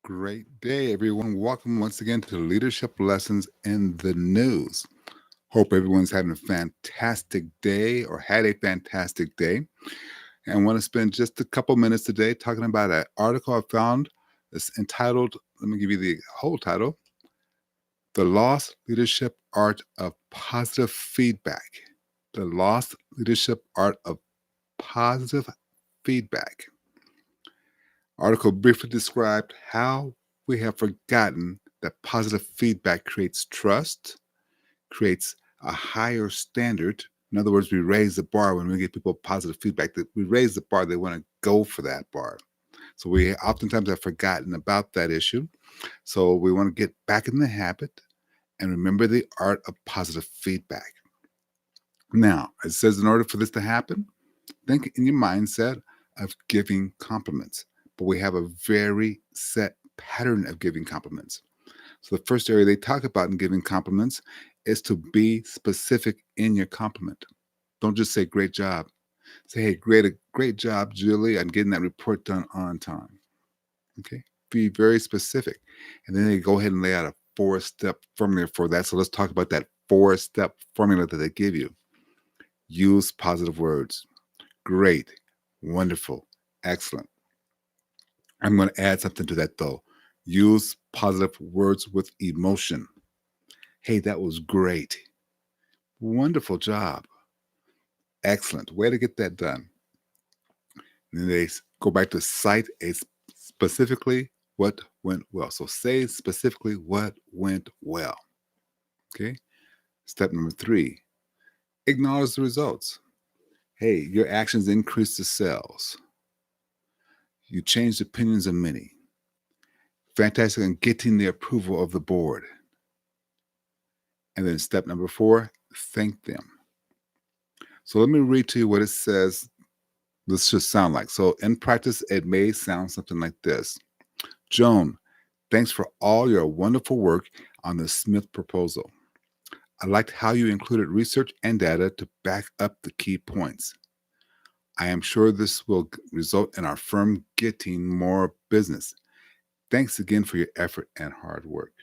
Great day, everyone. Welcome once again to Leadership Lessons in the News. Hope everyone's having a fantastic day or had a fantastic day. And I want to spend just a couple minutes today talking about an article I found that's entitled, let me give you the whole title, The Lost Leadership Art of Positive Feedback. The Lost Leadership Art of Positive Feedback. Article briefly described how we have forgotten that positive feedback creates trust, creates a higher standard. In other words, we raise the bar when we give people positive feedback. That we raise the bar, they want to go for that bar. So we oftentimes have forgotten about that issue. So we want to get back in the habit and remember the art of positive feedback. Now, it says in order for this to happen, think in your mindset of giving compliments. But we have a very set pattern of giving compliments. So the first area they talk about in giving compliments is to be specific in your compliment. Don't just say great job. Say, hey, great job, Julie, on getting that report done on time. Okay. Be very specific. And then they go ahead and lay out a 4-step formula for that. So let's talk about that 4-step formula that they give you. Use positive words. Great, wonderful, excellent. I'm going to add something to that though. Use positive words with emotion. Hey, that was great. Wonderful job. Excellent. Way to get that done. And then they go back to cite specifically what went well. So say specifically what went well. Okay. Step number 3, acknowledge the results. Hey, your actions increased the sales. You changed the opinions of many. Fantastic on getting the approval of the board. And then step number 4, thank them. So let me read to you what it says this should sound like. So in practice, it may sound something like this. Joan, thanks for all your wonderful work on the Smith proposal. I liked how you included research and data to back up the key points. I am sure this will result in our firm getting more business. Thanks again for your effort and hard work.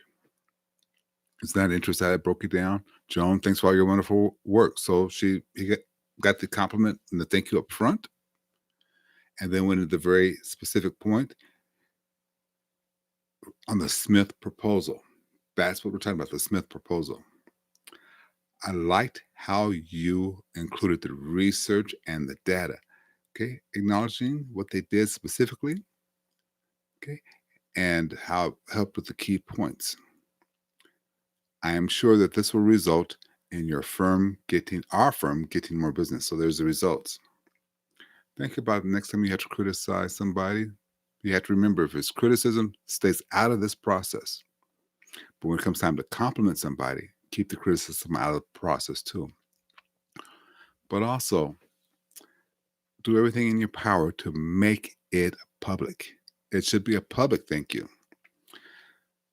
It's not interesting how I broke it down. Joan, thanks for all your wonderful work. So he got the compliment and the thank you up front, and then went into the very specific point on the Smith proposal. That's what we're talking about, the Smith proposal. I liked how you included the research and the data. Okay, acknowledging what they did specifically. Okay, and how it helped with the key points. I am sure that this will result in our firm getting more business. So there's the results. Think about the next time you have to criticize somebody. You have to remember, if it's criticism, stays out of this process. But when it comes time to compliment somebody, keep the criticism out of the process too. But also, do everything in your power to make it public. It should be a public thank you.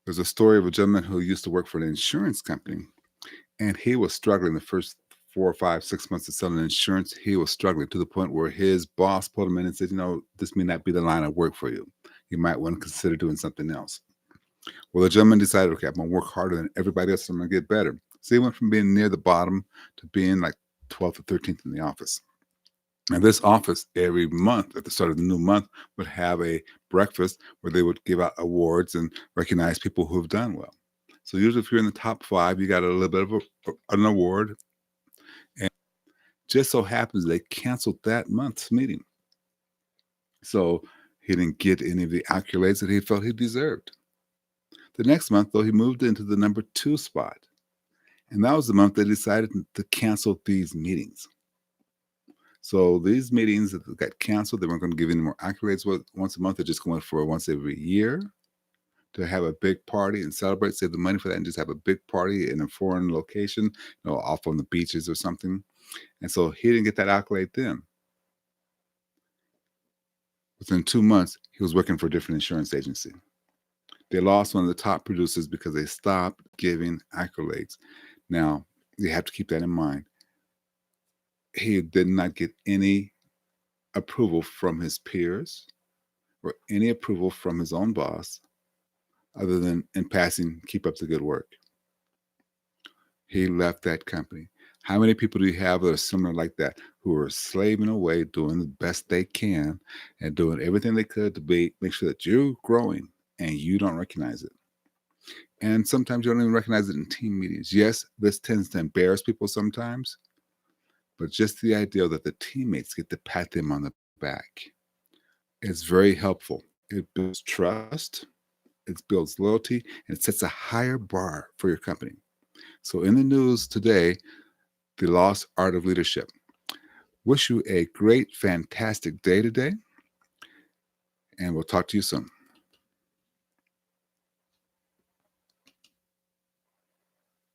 There's a story of a gentleman who used to work for an insurance company, and he was struggling the first 4 or 5, 6 months of selling insurance. He was struggling to the point where his boss pulled him in and said, this may not be the line of work for you. You might want to consider doing something else. Well, the gentleman decided, okay, I'm going to work harder than everybody else. I'm going to get better. So he went from being near the bottom to being like 12th or 13th in the office. And this office, every month at the start of the new month, would have a breakfast where they would give out awards and recognize people who have done well. So usually if you're in the top 5, you got a little bit of an award. And just so happens they canceled that month's meeting. So he didn't get any of the accolades that he felt he deserved. The next month, though, he moved into the number 2 spot. And that was the month they decided to cancel these meetings. So these meetings that got canceled, they weren't going to give any more accolades once a month. They're just going for once every year to have a big party and celebrate, save the money for that, and just have a big party in a foreign location, off on the beaches or something. And so he didn't get that accolade then. Within 2 months, he was working for a different insurance agency. They lost one of the top producers because they stopped giving accolades. Now, you have to keep that in mind. He did not get any approval from his peers or any approval from his own boss other than in passing, keep up the good work. He left that company. How many people do you have that are similar like that, who are slaving away, doing the best they can, and doing everything they could to make sure that you're growing and you don't recognize it? And sometimes you don't even recognize it in team meetings. Yes, this tends to embarrass people sometimes, but just the idea that the teammates get to pat them on the back is very helpful. It builds trust, it builds loyalty, and it sets a higher bar for your company. So, in the news today, the lost art of leadership. Wish you a great, fantastic day today, and we'll talk to you soon.